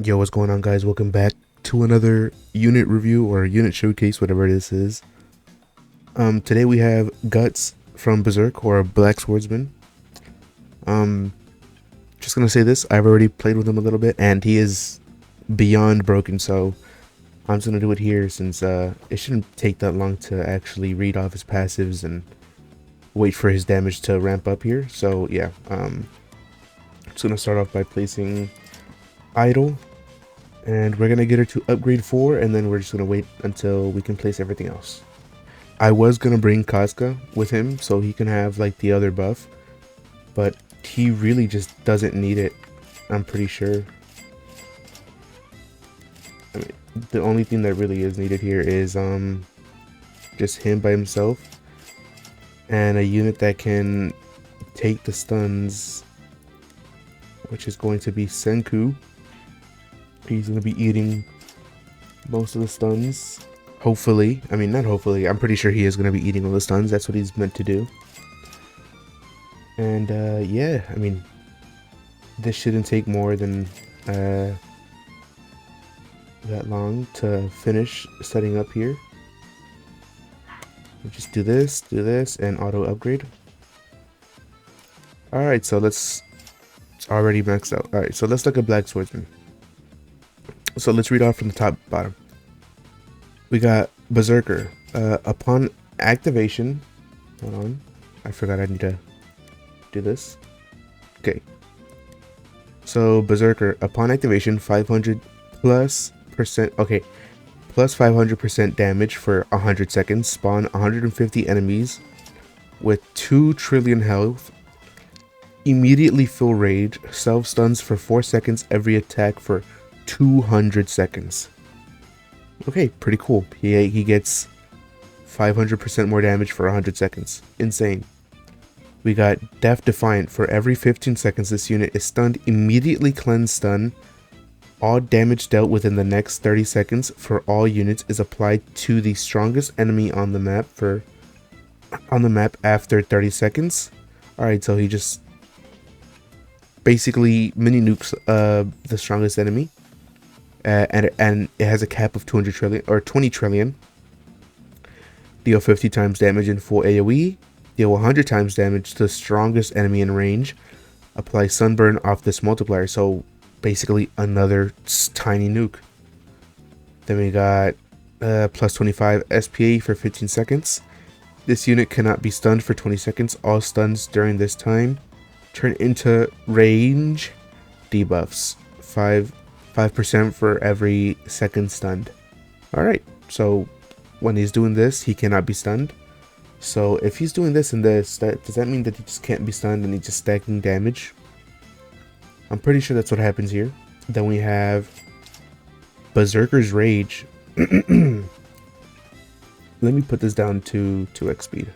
Yo, what's going on, guys? Welcome back to another unit review or unit showcase, whatever this is. Today we have Guts from Berserk, or Black Swordsman. Um, just gonna say this, I've already played with him a little bit, and he is beyond broken, so I'm just gonna do it here since it shouldn't take that long to actually read off his passives and wait for his damage to ramp up here. So yeah, just gonna start off by placing Idol. And we're gonna get her to upgrade 4, and then we're just gonna wait until we can place everything else. I was gonna bring Casca with him so he can have like the other buff, but he really just doesn't need it, I'm pretty sure. I mean, the only thing that really is needed here is just him by himself and a unit that can take the stuns, which is going to be Senku. He's going to be eating most of the stuns. Hopefully. I mean, not hopefully. I'm pretty sure he is going to be eating all the stuns. That's what he's meant to do. And, yeah. I mean, this shouldn't take more than that long to finish setting up here. We'll just do this, and auto upgrade. Alright, so it's already maxed out. Alright, so let's look at Black Swordsman. So let's read off from the top bottom. We got Berserker. Upon activation, hold on, I forgot I need to do this. Okay. So Berserker, upon activation, 500 plus percent. Okay, plus 500% damage for 100 seconds. Spawn 150 enemies with 2 trillion health. Immediately fill rage. Self stuns for 4 seconds every attack for 200 seconds. Okay, pretty cool. He gets 500% more damage for 100 seconds. Insane. We got Death Defiant. For every 15 seconds this unit is stunned, immediately cleanse stun. All damage dealt within the next 30 seconds for all units is applied to the strongest enemy on the map after 30 seconds. Alright, so he just basically mini nukes the strongest enemy. And it has a cap of 200 trillion or 20 trillion. Deal 50 times damage in full AoE. Deal 100 times damage to the strongest enemy in range. Apply sunburn off this multiplier. So basically another tiny nuke. Then we got plus 25 SPA for 15 seconds. This unit cannot be stunned for 20 seconds. All stuns during this time turn into range debuffs. 5% for every second stunned. Alright, so when he's doing this, he cannot be stunned. So if he's doing this and this, does that mean that he just can't be stunned and he's just stacking damage? I'm pretty sure that's what happens here. Then we have Berserker's Rage. Let me put this down to 2x speed.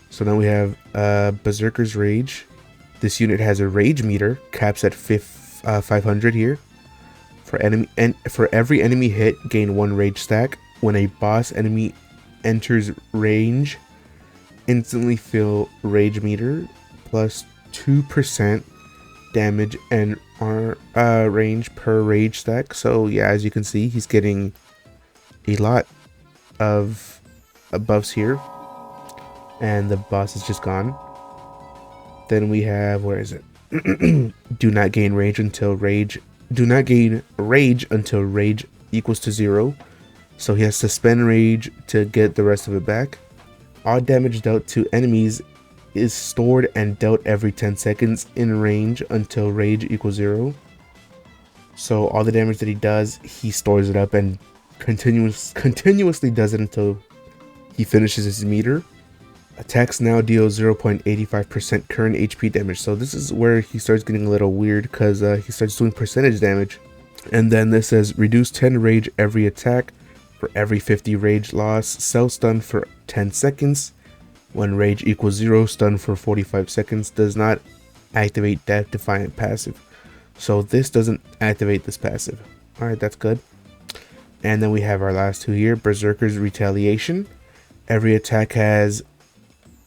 So now we have Berserker's Rage. This unit has a rage meter, caps at 500 here. For every enemy hit, gain 1 rage stack. When a boss enemy enters range, instantly fill rage meter plus 2% damage and range per rage stack. So yeah, as you can see, he's getting a lot of buffs here, and the boss is just gone. Then we have, where is it? Do not gain rage until rage equals to 0. So he has to spend rage to get the rest of it back. All damage dealt to enemies is stored and dealt every 10 seconds in range until rage equals 0. So all the damage that he does, he stores it up and continuously does it until he finishes his meter. Attacks now deal 0.85% current HP damage. So this is where he starts getting a little weird, because he starts doing percentage damage. And then this says reduce 10 rage every attack for every 50 rage loss. Self stun for 10 seconds. When rage equals 0, stun for 45 seconds. Does not activate Death Defiant passive. So this doesn't activate this passive. Alright, that's good. And then we have our last two here. Berserker's Retaliation. Every attack has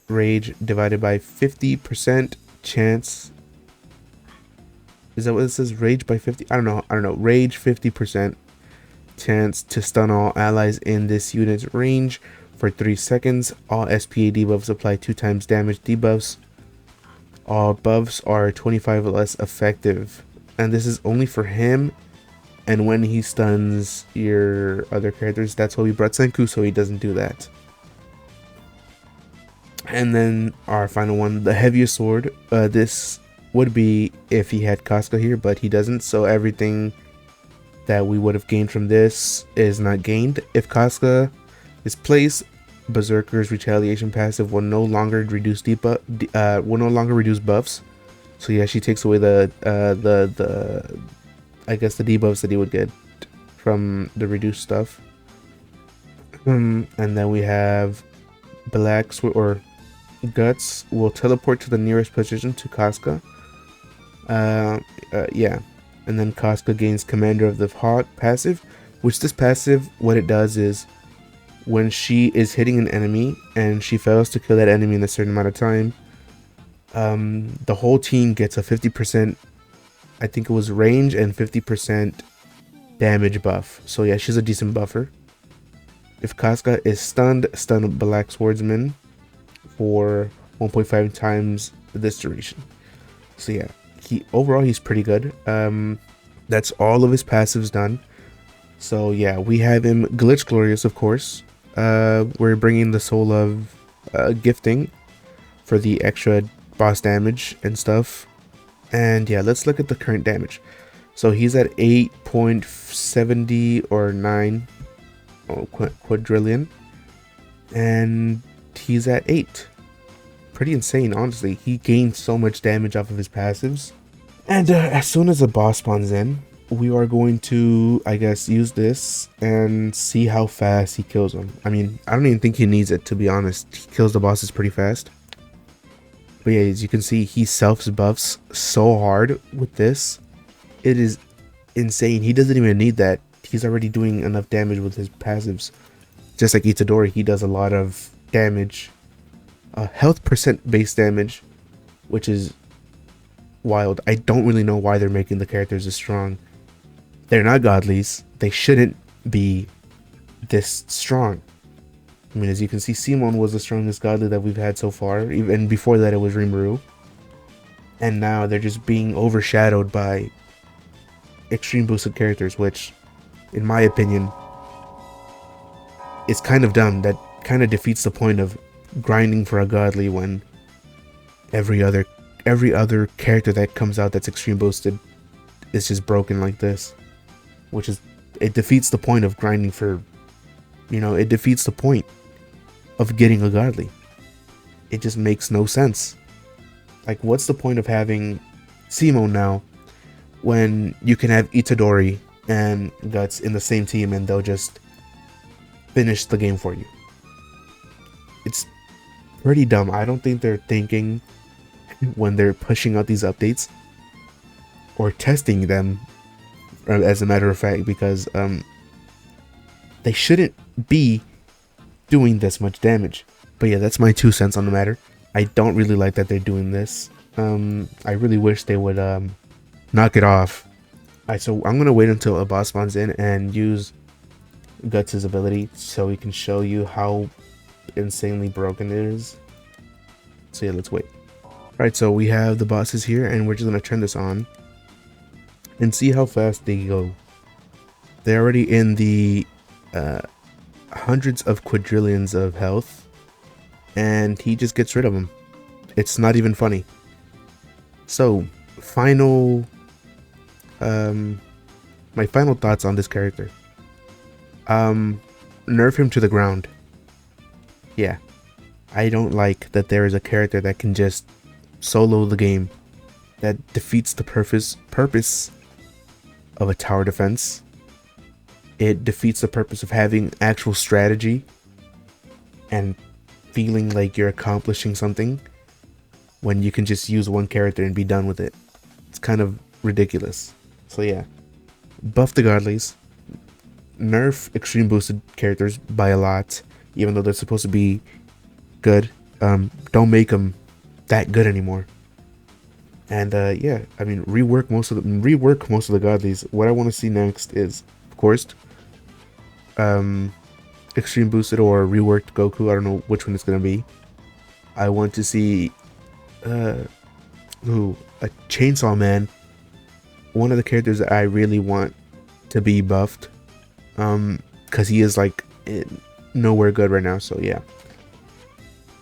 rage divided by 50% chance Is that what it says? Rage by 50? I don't know. I don't know. Rage 50% chance to stun all allies in this unit's range for 3 seconds. All SPA debuffs apply 2 times damage debuffs. All buffs are 25 less effective. And this is only for him. And when he stuns your other characters, that's why we brought Senku, so he doesn't do that. And then our final one, the heaviest sword. This would be if he had Casca here, but he doesn't. So everything that we would have gained from this is not gained. If Casca is placed, Berserker's retaliation passive will no longer reduce buffs. So yeah, she takes away the I guess the debuffs that he would get from the reduced stuff. And then we have Black Sword or Guts will teleport to the nearest position to Casca. Yeah. And then Casca gains Commander of the Hawk passive, which this passive, what it does is when she is hitting an enemy and she fails to kill that enemy in a certain amount of time, the whole team gets a 50%, I think it was range and 50% damage buff. So yeah, she's a decent buffer. If Casca is stunned, stun Black Swordsman for 1.5 times this duration. So yeah, overall he's pretty good. That's all of his passives done. So yeah, we have him Glitch Glorious, of course. We're bringing the Soul of Gifting for the extra boss damage and stuff. And yeah, let's look at the current damage. So he's at 8.70 or 9 quadrillion, and he's at 8. Pretty insane, honestly. He gained so much damage off of his passives. And as soon as the boss spawns in, we are going to, I guess, use this and see how fast he kills him. I mean, I don't even think he needs it, to be honest. He kills the bosses pretty fast. But yeah, as you can see, he self-buffs so hard with this. It is insane. He doesn't even need that. He's already doing enough damage with his passives. Just like Itadori, he does a lot of damage. Health percent base damage, which is wild. I don't really know why they're making the characters this strong. They're not godlies. They shouldn't be this strong. I mean, as you can see, Simon was the strongest godly that we've had so far. Even before that, it was Rimuru. And now they're just being overshadowed by extreme boosted characters, which, in my opinion, is kind of dumb. That kind of defeats the point of grinding for a godly when every other character that comes out that's extreme boosted is just broken like this. Which is, it defeats the point of grinding for, it defeats the point of getting a godly. It just makes no sense. Like, what's the point of having Simon now when you can have Itadori and Guts in the same team and they'll just finish the game for you? It's pretty dumb. I don't think they're thinking when they're pushing out these updates or testing them, as a matter of fact, because they shouldn't be doing this much damage. But yeah, that's my 2 cents on the matter. I don't really like that they're doing this. I really wish they would knock it off. Alright, so I'm gonna wait until a boss spawns in and use Guts' ability so we can show you how insanely broken it is. So yeah, let's wait. Alright, so we have the bosses here and we're just gonna turn this on and see how fast they go. They're already in the hundreds of quadrillions of health, and he just gets rid of them. It's not even funny. So, my final thoughts on this character. Nerf him to the ground. Yeah, I don't like that there is a character that can just solo the game. That defeats the purpose of a tower defense. It defeats the purpose of having actual strategy and feeling like you're accomplishing something when you can just use one character and be done with it. It's kind of ridiculous. So yeah, buff the godlies, nerf extreme boosted characters by a lot, even though they're supposed to be good. Don't make them that good anymore. And yeah, I mean, rework most of the godlies. What I want to see next is, of course, um, extreme boosted or reworked Goku. I don't know which one it's gonna be. I want to see uh, a Chainsaw Man. One of the characters that I really want to be buffed, because he is like nowhere good right now. So yeah,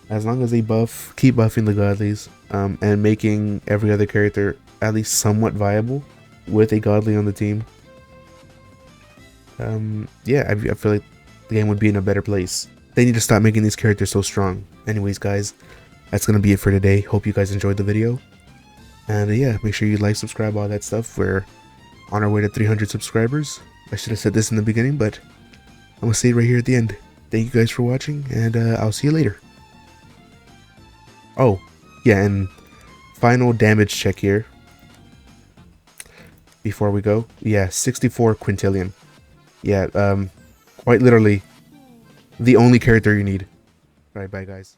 as long as they keep buffing the godlies, and making every other character at least somewhat viable with a godly on the team, yeah, I feel like the game would be in a better place. They need to stop making these characters so strong. Anyways, guys, that's gonna be it for today. Hope you guys enjoyed the video, and yeah, make sure you like, subscribe, all that stuff. We're on our way to 300 subscribers. I should have said this in the beginning, but I'm gonna say it right here at the end. Thank you guys for watching, and I'll see you later. Oh, yeah, and final damage check here before we go. Yeah, 64 quintillion. Yeah, quite literally the only character you need. Alright, bye guys.